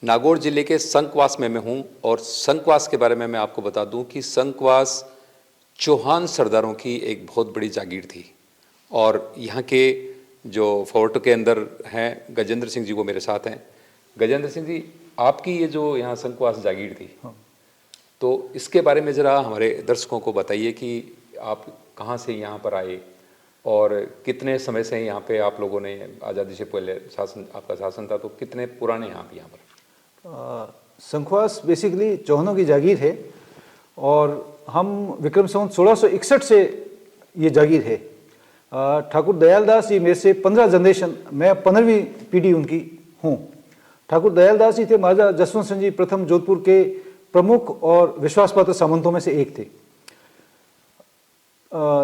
नागौर जिले के संकवास में मैं हूं और संकवास के बारे में मैं आपको बता दूं कि संकवास चौहान सरदारों की एक बहुत बड़ी जागीर थी और यहाँ के जो फोर्ट के अंदर हैं गजेंद्र सिंह जी वो मेरे साथ हैं। गजेंद्र सिंह जी, आपकी ये जो यहाँ संकवास जागीर थी, तो इसके बारे में ज़रा हमारे दर्शकों को बताइए कि आप कहाँ से यहाँ पर आए और कितने समय से यहाँ पे आप लोगों ने, आज़ादी से पहले शासन, आपका शासन था, तो कितने पुराने यहाँ पर? संखवास बेसिकली चौहानों की जागीर है और हम विक्रम संवत 1661 से ये जागीर है। ठाकुर दयालदास जी मेरे से 15 जनरेशन, मैं 15वीं पीढ़ी उनकी हूँ। ठाकुर दयालदास जी थे महाराजा जसवंत सिंह जी प्रथम जोधपुर के प्रमुख और विश्वासपात्र सामंतों में से एक थे।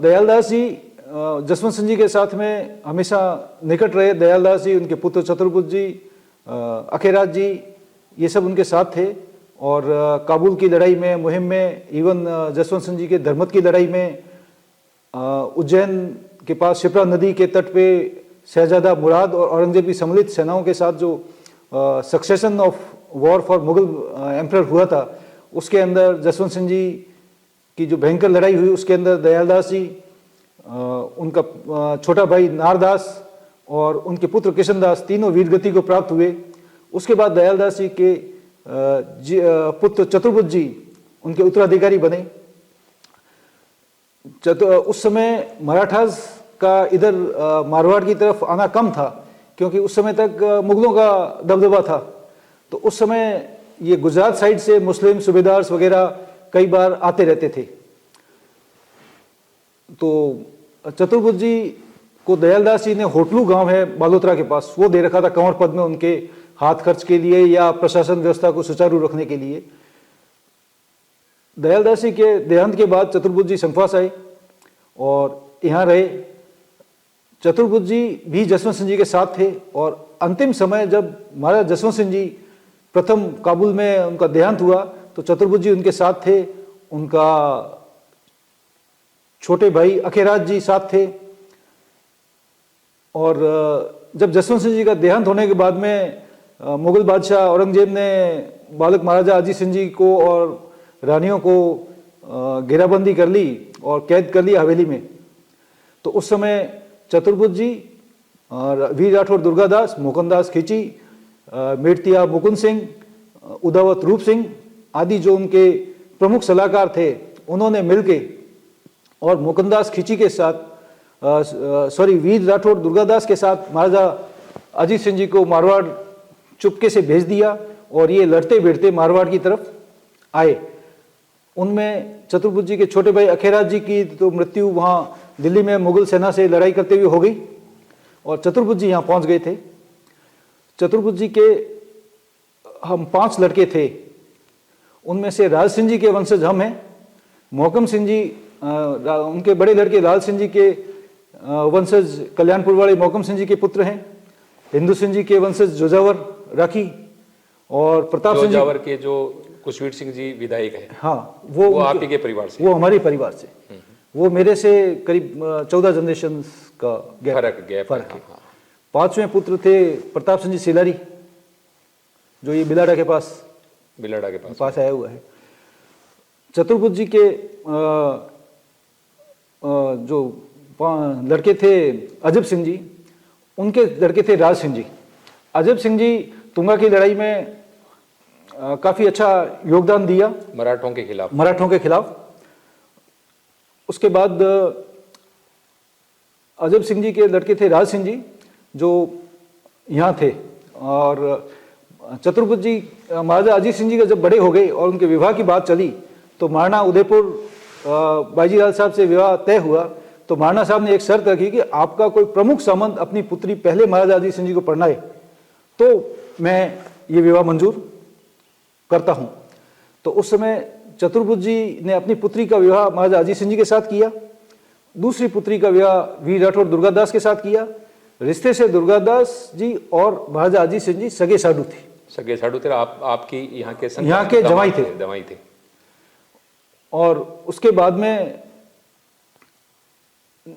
दयालदास जी जसवंत सिंह जी के साथ में हमेशा निकट रहे। दयालदास जी, उनके पुत्र चतुर्बुद्ध जी, अखेराज जी, ये सब उनके साथ थे और काबुल की लड़ाई में, मुहिम में, इवन जसवंत सिंह जी के धर्मत की लड़ाई में, उज्जैन के पास शिप्रा नदी के तट पे शहजादा मुराद और औरंगजेब की सम्मिलित सेनाओं के साथ जो succession of war for Mughal emperor हुआ था, उसके अंदर जसवंत सिंह जी की जो भयंकर लड़ाई हुई, उसके अंदर दयालदास जी, उनका छोटा भाई नारदास और उनके पुत्र किशनदास तीनों वीरगति को प्राप्त हुए। उसके बाद दयालदास जी के पुत्र चतुर्बुद्ध जी उनके उत्तराधिकारी बने। उस समय मराठास का इधर मारवाड़ की तरफ आना कम था क्योंकि उस समय तक मुगलों का दबदबा था। तो उस समय ये गुजरात साइड से मुस्लिम सूबेदार्स वगैरह कई बार आते रहते थे। तो चतुर्बुद्ध जी को दयालदास जी ने होटलू गांव है बालोतरा के पास, वो दे रखा था कंवर पद में उनके हाथ खर्च के लिए या प्रशासन व्यवस्था को सुचारू रखने के लिए। दयालदास जी के देहांत के बाद चतुर्बुद्ध जी संखवास आए और यहाँ रहे। चतुर्बुद्ध जी भी जसवंत सिंह जी के साथ थे और अंतिम समय जब महाराज जसवंत सिंह जी प्रथम काबुल में उनका देहांत हुआ तो चतुर्बुद्ध जी उनके साथ थे, उनका छोटे भाई अखेराज जी साथ थे। और जब जसवंत सिंह जी का देहांत होने के बाद में मुगल बादशाह औरंगजेब ने बालक महाराजा अजीत सिंह जी को और रानियों को घेराबंदी कर ली और कैद कर लिया हवेली में। तो उस समय चतुर्बुद्ध जी, वीर राठौर दुर्गादास, मुकुंदास खींची, मेड़तिया मुकुंद सिंह, उदावत रूप सिंह आदि जो उनके प्रमुख सलाहकार थे, उन्होंने मिलके और मुकुंदास खींची के साथ, वीर राठौर दुर्गादास के साथ महाराजा अजीत सिंह जी को मारवाड़ चुपके से भेज दिया और ये लड़ते भिड़ते मारवाड़ की तरफ आए। उनमें चतुर्बुद्ध जी के छोटे भाई अखेराज जी की तो मृत्यु वहाँ दिल्ली में मुगल सेना से लड़ाई करते हुए हो गई और चतुर्बुद्ध जी यहाँ पहुँच गए थे। चतुर्बुद्ध जी के हम 5 लड़के थे, उनमें से राज सिंह जी के वंशज हम हैं। मोहकम सिंह जी, उनके बड़े लड़के लाल सिंह जी के वंशज कल्याणपुर वाले मोहकम सिंह जी के पुत्र हैं। हिंदू सिंह जी के वंशज जोजावर राखी और प्रताप सिंह जी के जो कुशवीर सिंह जी विधायक है, हाँ, वो आप ही के परिवार से? वो हमारे परिवार से। वो मेरे से करीब 14 जनरेशन का फर्क है। 5वें पुत्र थे प्रताप सिंह जी सिलारी, जो ये बिलाड़ा के पास आया हुआ है। चतुर्बुद्ध जी के जो लड़के थे अजब सिंह जी, उनके लड़के थे राज सिंह जी। अजब सिंह जी तुंगा की लड़ाई में काफी अच्छा योगदान दिया मराठों के खिलाफ। उसके बाद अजब सिंह जी के लड़के थे राज सिंह जी, जो यहाँ थे। और चतुर्बुद्ध जी, महाराजा अजीत सिंह जी का जब बड़े हो गए और उनके विवाह की बात चली तो महाराणा उदयपुर बाजीलाल साहब से विवाह तय हुआ। तो महाराणा साहब ने एक शर्त रखी कि आपका कोई प्रमुख सामंत अपनी पुत्री पहले महाराजा अजीत सिंह जी को पढ़नाए तो मैं ये विवाह मंजूर करता हूँ। तो उस समय चतुर्बुद्ध जी ने अपनी पुत्री का विवाह महाराजा अजीत सिंह जी के साथ किया। दूसरी पुत्री का विवाह वीर राठौर दुर्गादास के साथ किया। रिश्ते से दुर्गादास जी और महाराजा अजीत सिंह जी सगे साडू थे। आपकी यहाँ के जमाई थे। और उसके बाद में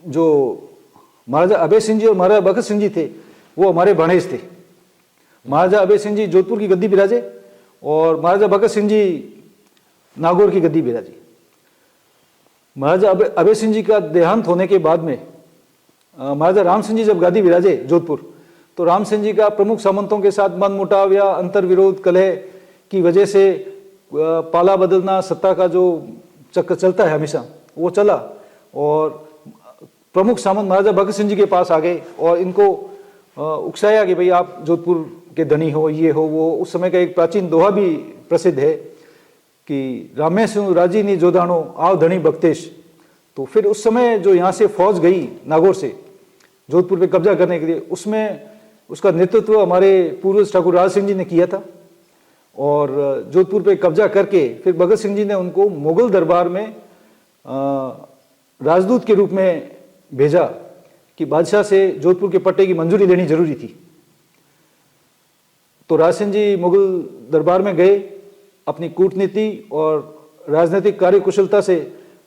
जो महाराजा अभय सिंह जी और महाराजा बखत सिंह जी थे, वो हमारे भाणेज थे। महाराजा अभय सिंह जी जोधपुर की गद्दी बिराजे और महाराजा भगत सिंह जी नागौर की गद्दी बिराजे। महाराजा अभय सिंह जी का देहांत होने के बाद में महाराजा राम सिंह जी जब गादी बिराजे जोधपुर, तो राम सिंह जी का प्रमुख सामंतों के साथ मनमुटाव या अंतर विरोध कलह की वजह से पाला बदलना, सत्ता का जो चक्कर चलता है हमेशा, वो चला और प्रमुख सामंत महाराजा भगत सिंह जी के पास आ गए और इनको उकसाया कि भाई आप जोधपुर के धनी हो, ये हो वो। उस समय का एक प्राचीन दोहा भी प्रसिद्ध है कि रामे सिंह राजी नी जोदानो आव धनी बख्तेश। तो फिर उस समय जो यहाँ से फौज गई नागौर से जोधपुर पे कब्जा करने के लिए, उसमें उसका नेतृत्व हमारे पूर्वज ठाकुर राज सिंह जी ने किया था और जोधपुर पे कब्जा करके फिर भगत सिंह जी ने उनको मुगल दरबार में राजदूत के रूप में भेजा कि बादशाह से जोधपुर के पट्टे की मंजूरी लेनी जरूरी थी। तो राज सिंह जी मुगल दरबार में गए, अपनी कूटनीति और राजनीतिक कार्यकुशलता से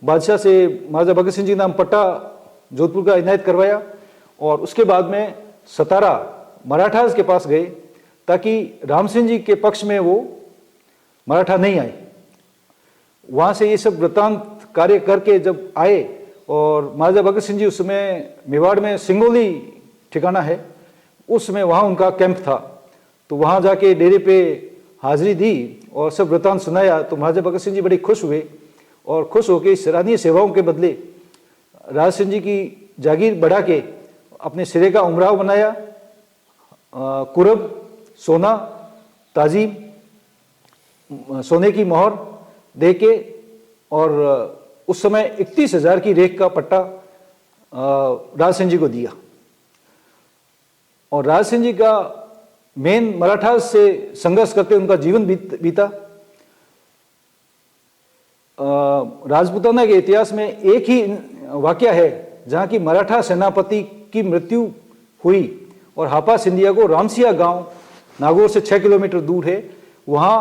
बादशाह से महाराजा भगत सिंह जी नाम पट्टा जोधपुर का इनायत करवाया और उसके बाद में सतारा मराठास के पास गए ताकि राम सिंह जी के पक्ष में वो मराठा नहीं आए। वहाँ से ये सब वृत्तांत कार्य करके जब आए और महाराजा भगत सिंह जी उस समय मेवाड़ में सिंगोली ठिकाना है, उस समय वहाँ उनका कैंप था। तो वहाँ जाके डेरे पे हाजिरी दी और सब वृत्तांत सुनाया। तो महाराजा भगत सिंह जी बड़े खुश हुए और खुश होकर सराहनीय सेवाओं के बदले राज सिंह जी की जागीर बढ़ा के अपने सिरे का उमराव बनाया। कुरब, सोना, ताजीम, सोने की मोहर दे के और उस समय 31,000 की रेख का पट्टा राज सिंह जी को दिया। और राज सिंह जी का मेन मराठा से संघर्ष करते उनका जीवन बीता। राजपूताना के इतिहास में एक ही वाकया है जहां की मराठा सेनापति की मृत्यु हुई और हापा सिंधिया को रामसिया गांव नागौर से 6 किलोमीटर दूर है, वहां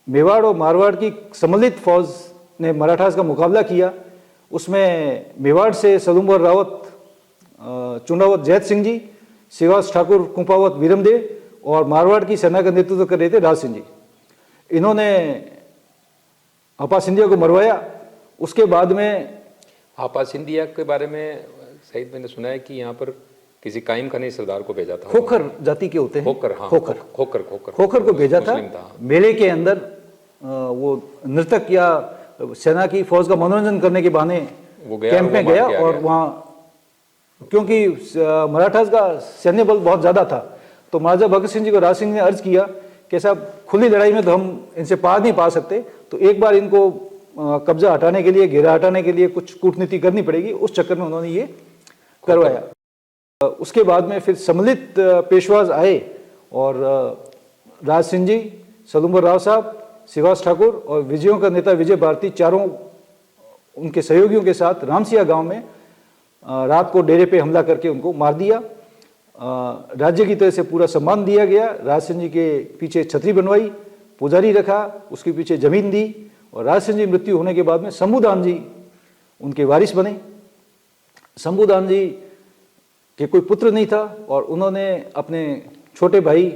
मेवाड़ और मारवाड़ की सम्मिलित फौज ने मराठास का मुकाबला किया। उसमें मेवाड़ से सलुम्बर रावत चुंडावत जैत सिंह जी, शिवास ठाकुर कुंपावत वीरमदेव और मारवाड़ की सेना का नेतृत्व कर रहे थे राज सिंह जी। इन्होंने हापा सिंधिया को मरवाया। उसके बाद में हापा सिंधिया के बारे में सहित मैंने सुना है कि यहाँ पर किसी कायम खानी सरदार को भेजा था। खोखर जाति के होते हैं, खोखर, हाँ, खोखर को भेजा था। मेले के अंदर वो नृतक या सेना की फौज का मनोरंजन करने के बहाने वो कैंप में गया और वहाँ क्योंकि मराठास का सैन्य बल बहुत ज्यादा था, तो महाराजा भगत सिंह जी को राज सिंह ने अर्ज किया कि साहब खुली लड़ाई में तो हम इनसे पार नहीं पा सकते, तो एक बार इनको कब्जा हटाने के लिए, घेरा हटाने के लिए कुछ कूटनीति करनी पड़ेगी। उस चक्कर में उन्होंने ये करवाया। उसके बाद में फिर सम्मिलित पेशवाज आए और राज सिंह जी, सलुम्बर राव साहब, शिवास ठाकुर और विजयों का नेता विजय भारती, चारों उनके सहयोगियों के साथ रामसिया गांव में रात को डेरे पे हमला करके उनको मार दिया। राज्य की तरह से पूरा सम्मान दिया गया। राज सिंह जी के पीछे छतरी बनवाई, पुजारी रखा, उसके पीछे जमीन दी और राज सिंह जी मृत्यु होने के बाद में शंभुदान जी उनके वारिस बने। शंभुदान जी के कोई पुत्र नहीं था और उन्होंने अपने छोटे भाई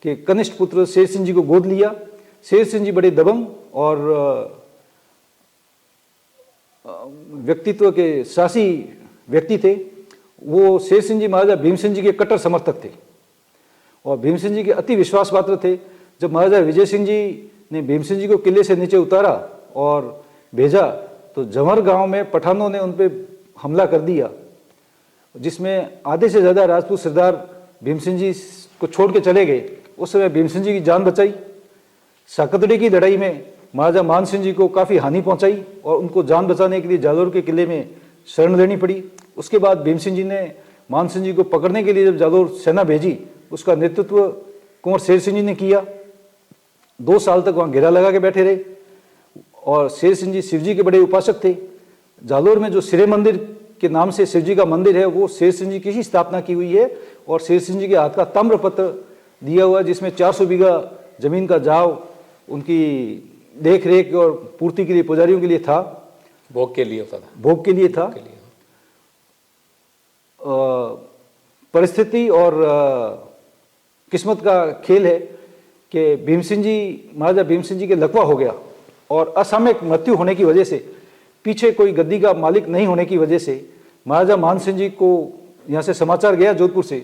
के कनिष्ठ पुत्र शेर सिंह जी को गोद लिया। शेर सिंह जी बड़े दबंग और व्यक्तित्व के साहसी व्यक्ति थे। वो शेर सिंह जी महाराजा भीम सिंह जी के कट्टर समर्थक थे और भीम सिंह जी के अति विश्वास पात्र थे। जब महाराजा विजय सिंह जी ने भीम सिंह जी को किले से नीचे उतारा और भेजा तो जमर गांव में पठानों ने उन पर हमला कर दिया, जिसमें आधे से ज़्यादा राजपूत सरदार भीम सिंह जी को छोड़ के चले गए। उस समय भीम सिंह जी की जान बचाई। साकतड़ी की लड़ाई में महाराजा मान सिंह जी को काफ़ी हानि पहुंचाई और उनको जान बचाने के लिए जालोर के किले में शरण लेनी पड़ी। उसके बाद भीम सिंह जी ने मान सिंह जी को पकड़ने के लिए जब जालोर सेना भेजी, उसका नेतृत्व कुंवर शेर सिंह जी ने किया। 2 साल तक वहाँ घेरा लगा के बैठे रहे और शेर सिंह जी शिव जी के बड़े उपासक थे। जालोर में जो सिरे मंदिर के नाम से शिव जी का मंदिर है, वो शेर सिंह जी की ही स्थापना की हुई है और शेर सिंह जी के हाथ का ताम्रपत्र दिया हुआ, जिसमें 400 बीघा जमीन का जाव उनकी देख रेख और पूर्ति के लिए पुजारियों के लिए था, भोग के लिए होता था, भोग के लिए था। परिस्थिति और किस्मत का खेल है कि भीम सिंह जी, महाराजा भीम सिंह जी के लकवा हो गया और असामयिक मृत्यु होने की वजह से, पीछे कोई गद्दी का मालिक नहीं होने की वजह से महाराजा मान सिंह जी को यहाँ से समाचार गया जोधपुर से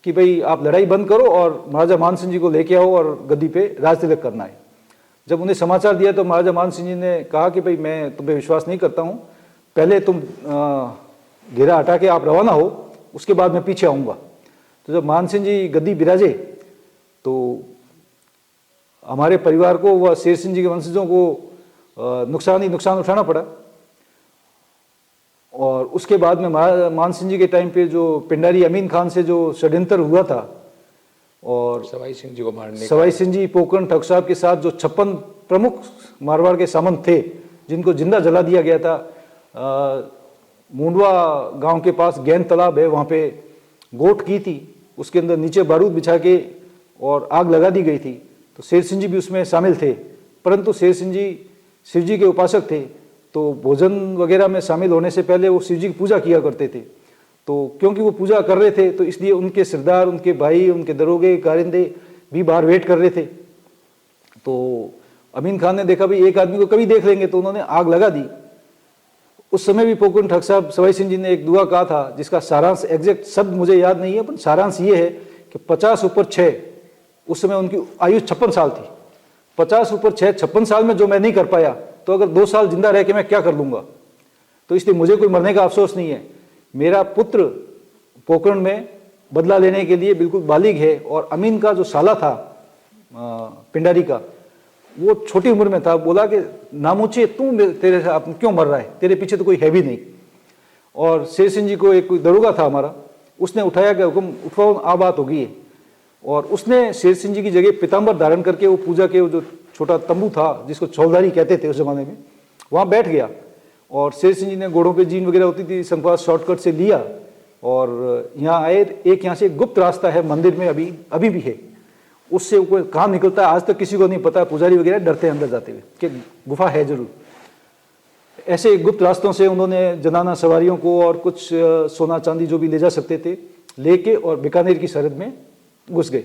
कि भाई आप लड़ाई बंद करो और महाराजा मान सिंह जी को लेके आओ और गद्दी पे राज तिलक करना है। जब उन्हें समाचार दिया तो महाराजा मान सिंह जी ने कहा कि भाई मैं तुम पे विश्वास नहीं करता हूँ, पहले तुम घेरा हटा के आप रवाना हो, उसके बाद मैं पीछे आऊँगा। तो जब मान सिंह जी गद्दी बिराजे तो हमारे परिवार को व शेर सिंह जी के वंशजों को नुकसान ही नुकसान उठाना पड़ा। और उसके बाद में मान सिंह जी के टाइम पे जो पिंडारी अमीन खान से जो षड्यंत्र हुआ था और सवाई सिंह जी को मारने सवाई सिंह जी पोकरण ठग साहब के साथ जो 56 प्रमुख मारवाड़ के सामंत थे जिनको जिंदा जला दिया गया था, मुंडवा गांव के पास गैन तालाब है, वहाँ पे गोट की थी, उसके अंदर नीचे बारूद बिछा के और आग लगा दी गई थी। तो शेर सिंह जी भी उसमें शामिल थे, परंतु शेर सिंह जी शिव जी के उपासक थे, तो भोजन वगैरह में शामिल होने से पहले वो शिव जी की पूजा किया करते थे। तो क्योंकि वो पूजा कर रहे थे तो इसलिए उनके सरदार, उनके भाई, उनके दरोगे, कारिंदे भी बाहर वेट कर रहे थे। तो अमीन खान ने देखा भाई एक आदमी को कभी देख लेंगे, तो उन्होंने आग लगा दी। उस समय भी पोकरण ठग साहब सवाई सिंह जी ने एक दुआ कहा था जिसका सारांश एग्जैक्ट शब्द मुझे याद नहीं है, पर सारांश ये है कि 50 ऊपर 6, उस समय उनकी आयु 56 साल थी। 50 ऊपर 6, 56 साल में जो मैं नहीं कर पाया, तो अगर 2 साल जिंदा रह के मैं क्या कर लूंगा। तो इसलिए मुझे कोई मरने का अफसोस नहीं है। मेरा पुत्र पोकरण में बदला लेने के लिए बिल्कुल बालिग है और अमीन का जो साला था पिंडारी का, वो छोटी उम्र में था, बोला कि नामूचे तू तेरे से क्यों मर रहा है, तेरे पीछे तो कोई है भी नहीं। और शेर सिंह जी को एक कोई दरोगा था हमारा, उसने उठाया कि हुक्म उठवाओ, आ बात होगी है। और उसने शेर सिंह जी की जगह पीताम्बर धारण करके वो पूजा के वो जो छोटा तंबू था जिसको चौधारी कहते थे उस जमाने में, वहाँ बैठ गया। और शेर सिंह जी ने घोड़ों पे जीन वगैरह होती थी, संकवास शॉर्टकट से लिया और यहाँ आए। एक यहाँ से गुप्त रास्ता है मंदिर में, अभी भी है, उससे कोई कहाँ निकलता है आज तक किसी को नहीं पता। पुजारी वगैरह डरते हैं अंदर जाते हुए कि गुफा है जरूर। ऐसे गुप्त रास्तों से उन्होंने जनाना सवारियों को और कुछ सोना चांदी जो भी ले जा सकते थे लेके और बीकानेर की सरहद में घुस गए।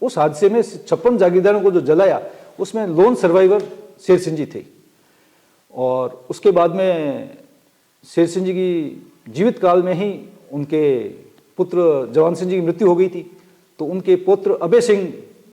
उस हादसे में 56 जागीरदारों को जो जलाया उसमें लोन सर्वाइवर शेर सिंह जी थे। और उसके बाद में शेर सिंह जी की जीवित काल में ही उनके पुत्र जवान सिंह जी की मृत्यु हो गई थी। तो उनके पुत्र अभय सिंह